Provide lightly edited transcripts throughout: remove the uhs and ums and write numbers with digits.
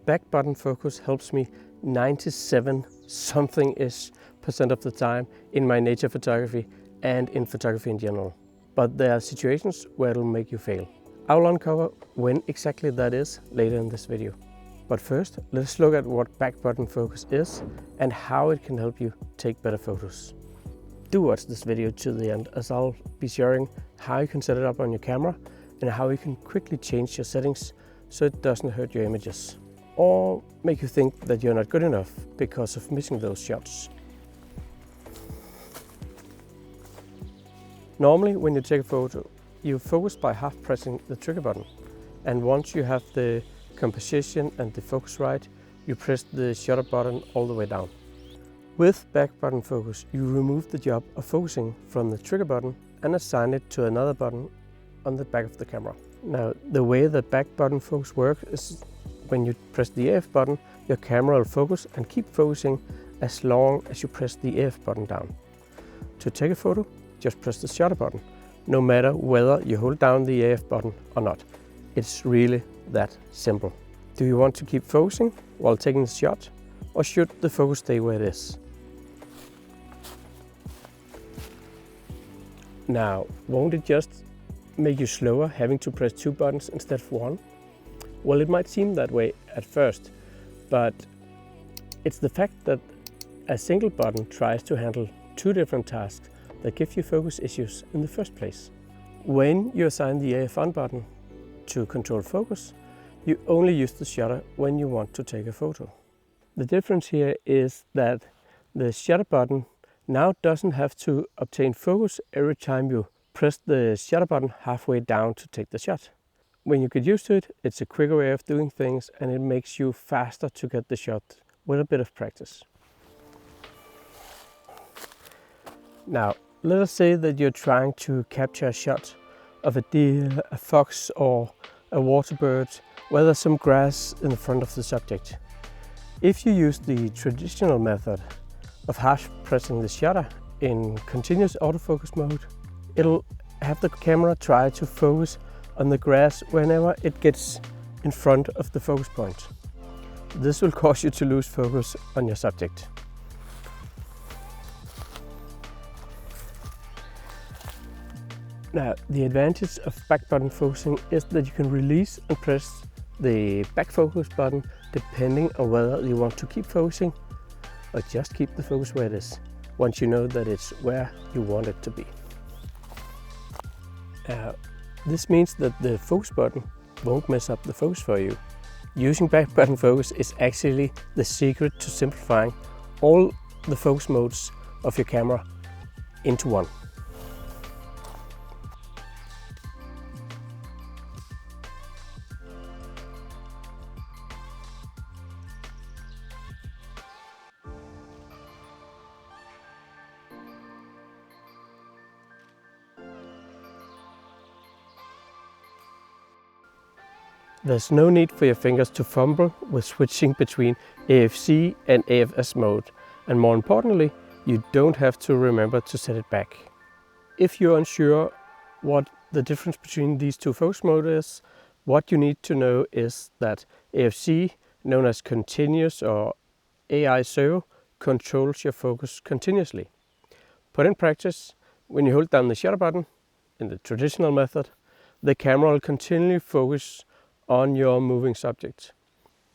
back button focus helps me 97% of the time in my nature photography and in photography in general. But there are situations where it'll make you fail. I will uncover when exactly that is later in this video. But first, let's look at what back button focus is and how it can help you take better photos. Do watch this video to the end, as I'll be sharing how you can set it up on your camera and how you can quickly change your settings so it doesn't hurt your images or make you think that you're not good enough because of missing those shots. Normally, when you take a photo, you focus by half pressing the trigger button, and once you have the composition and the focus right, you press the shutter button all the way down. With back button focus, you remove the job of focusing from the trigger button and assign it to another button on the back of the camera. Now, the way the back button focus works is when you press the AF button, your camera will focus and keep focusing as long as you press the AF button down. To take a photo, just press the shutter button, no matter whether you hold down the AF button or not. It's really that simple. Do you want to keep focusing while taking the shot, or should the focus stay where it is? Now, won't it just make you slower having to press two buttons instead of one? Well, it might seem that way at first, but it's the fact that a single button tries to handle two different tasks that give you focus issues in the first place. When you assign the AF on button to control focus, you only use the shutter when you want to take a photo. The difference here is that the shutter button now doesn't have to obtain focus every time you press the shutter button halfway down to take the shot. When you get used to it, it's a quicker way of doing things, and it makes you faster to get the shot with a bit of practice. Now, let us say that you're trying to capture a shot of a deer, a fox, or a water bird where there's some grass in the front of the subject. If you use the traditional method of half pressing the shutter in continuous autofocus mode, it'll have the camera try to focus on the grass whenever it gets in front of the focus point. This will cause you to lose focus on your subject. Now, the advantage of back button focusing is that you can release and press the back focus button depending on whether you want to keep focusing or just keep the focus where it is, once you know that it's where you want it to be. This means that the focus button won't mess up the focus for you. Using back button focus is actually the secret to simplifying all the focus modes of your camera into one. There's no need for your fingers to fumble with switching between AFC and AFS mode, and more importantly, you don't have to remember to set it back. If you're unsure what the difference between these two focus modes is, what you need to know is that AFC, known as continuous or AI0, controls your focus continuously. Put in practice, when you hold down the shutter button in the traditional method, the camera will continually focus on your moving subject.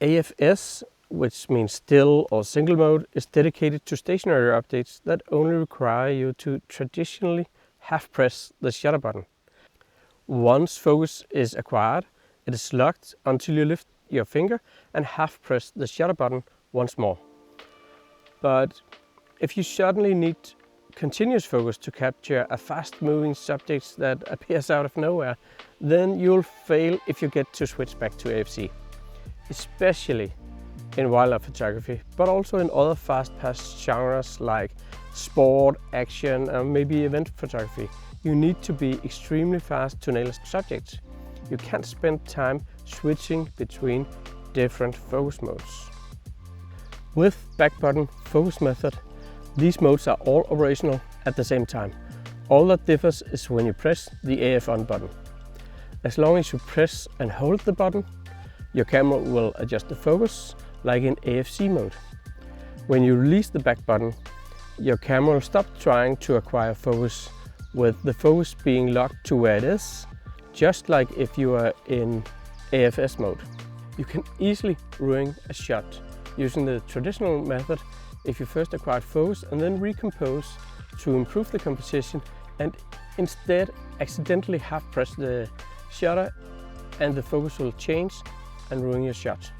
AFS, which means still or single mode, is dedicated to stationary objects that only require you to traditionally half press the shutter button. Once focus is acquired, it is locked until you lift your finger and half press the shutter button once more. But if you suddenly need continuous focus to capture a fast-moving subject that appears out of nowhere, then you'll fail if you get to switch back to AFC, especially in wildlife photography, but also in other fast-paced genres like sport, action, and maybe event photography. You need to be extremely fast to nail a subject. You can't spend time switching between different focus modes. With back button focus method, these modes are all operational at the same time. All that differs is when you press the AF on button. As long as you press and hold the button, your camera will adjust the focus like in AFC mode. When you release the back button, your camera will stop trying to acquire focus, with the focus being locked to where it is, just like if you are in AFS mode. You can easily ruin a shot using the traditional method if you first acquired focus and then recompose to improve the composition, and instead accidentally half press the shutter and the focus will change and ruin your shot.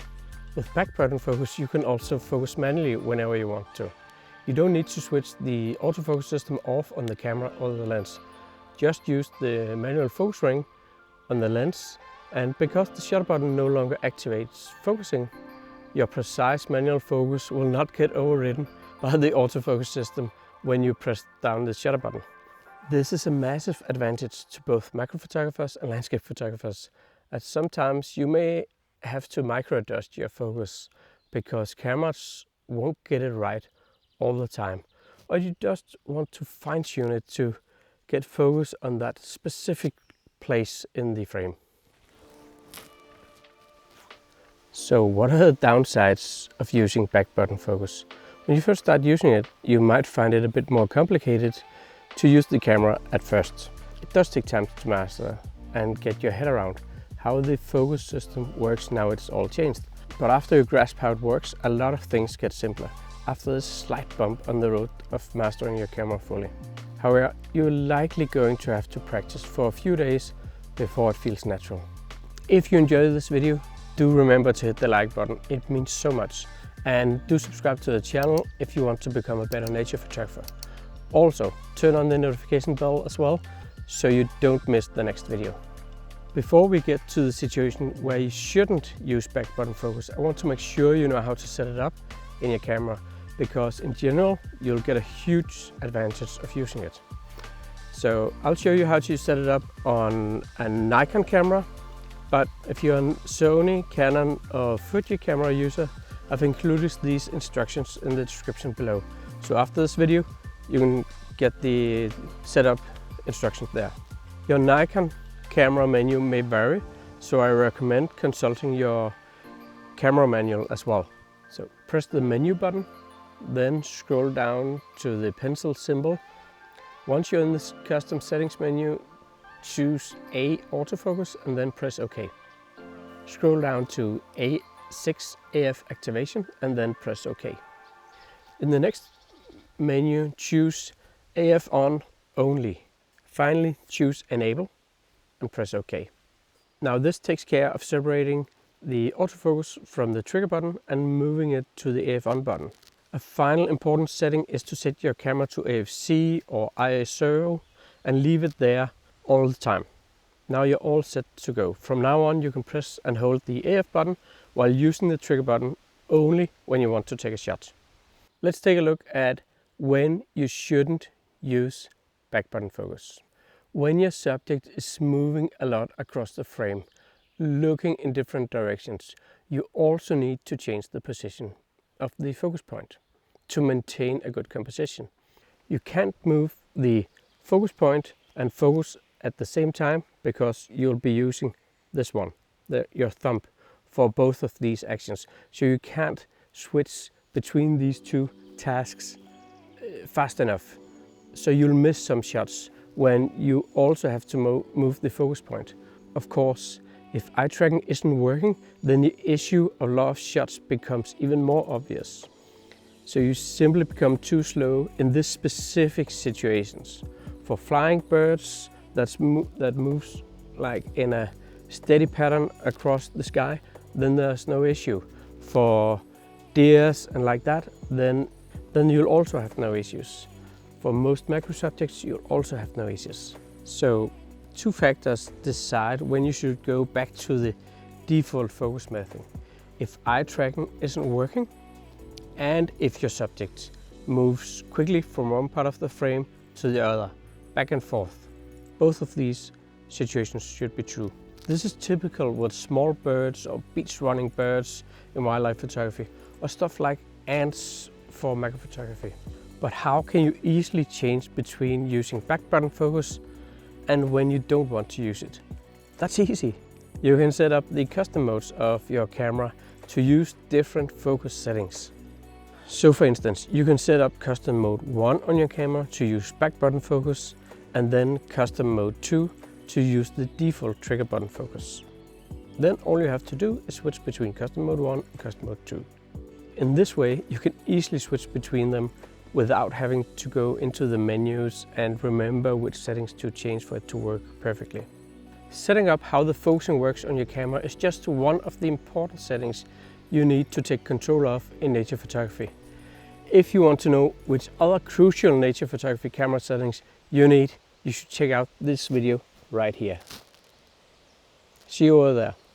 With back button focus you can also focus manually whenever you want to. You don't need to switch the autofocus system off on the camera or the lens. Just use the manual focus ring on the lens, and because the shutter button no longer activates focusing, your precise manual focus will not get overridden by the autofocus system when you press down the shutter button. This is a massive advantage to both macro photographers and landscape photographers, as sometimes you may have to micro adjust your focus because cameras won't get it right all the time, or you just want to fine-tune it to get focus on that specific place in the frame. So what are the downsides of using back button focus? When you first start using it, you might find it a bit more complicated to use the camera at first. It does take time to master and get your head around how the focus system works now it's all changed. But after you grasp how it works, a lot of things get simpler after this slight bump on the road of mastering your camera fully. However, you're likely going to have to practice for a few days before it feels natural. If you enjoyed this video, do remember to hit the like button, it means so much. And do subscribe to the channel if you want to become a better nature photographer. Also, turn on the notification bell as well, so you don't miss the next video. Before we get to the situation where you shouldn't use back button focus, I want to make sure you know how to set it up in your camera, because in general, you'll get a huge advantage of using it. So I'll show you how to set it up on a Nikon camera. But if you're a Sony, Canon or Fuji camera user, I've included these instructions in the description below. So after this video, you can get the setup instructions there. Your Nikon camera menu may vary, so I recommend consulting your camera manual as well. So press the menu button, then scroll down to the pencil symbol. Once you're in this custom settings menu, choose A autofocus and then press OK. Scroll down to A6 AF activation and then press OK. In the next menu, choose AF on only. Finally, choose enable and press OK. Now this takes care of separating the autofocus from the trigger button and moving it to the AF on button. A final important setting is to set your camera to AFC or ISO and leave it there all the time. Now you're all set to go. From now on you can press and hold the AF button while using the trigger button only when you want to take a shot. Let's take a look at when you shouldn't use back button focus. When your subject is moving a lot across the frame, looking in different directions, you also need to change the position of the focus point to maintain a good composition. You can't move the focus point and focus at the same time because you'll be using this one, your thumb, for both of these actions. So you can't switch between these two tasks fast enough. So you'll miss some shots when you also have to move the focus point. Of course, if eye tracking isn't working, then the issue of lost shots becomes even more obvious. So you simply become too slow in this specific situations. For flying birds that moves like in a steady pattern across the sky, then there's no issue. For deers and like that, then you'll also have no issues. For most macro subjects, you'll also have no issues. So two factors decide when you should go back to the default focus method. If eye tracking isn't working, and if your subject moves quickly from one part of the frame to the other, back and forth. Both of these situations should be true. This is typical with small birds or beach running birds in wildlife photography, or stuff like ants for macro photography. But how can you easily change between using back button focus and when you don't want to use it? That's easy. You can set up the custom modes of your camera to use different focus settings. So for instance, you can set up custom mode 1 on your camera to use back button focus, and then custom mode 2 to use the default trigger button focus. Then all you have to do is switch between custom mode 1 and custom mode 2. In this way, you can easily switch between them without having to go into the menus and remember which settings to change for it to work perfectly. Setting up how the focusing works on your camera is just one of the important settings you need to take control of in nature photography. If you want to know which other crucial nature photography camera settings you need, you should check out this video right here. See you over there.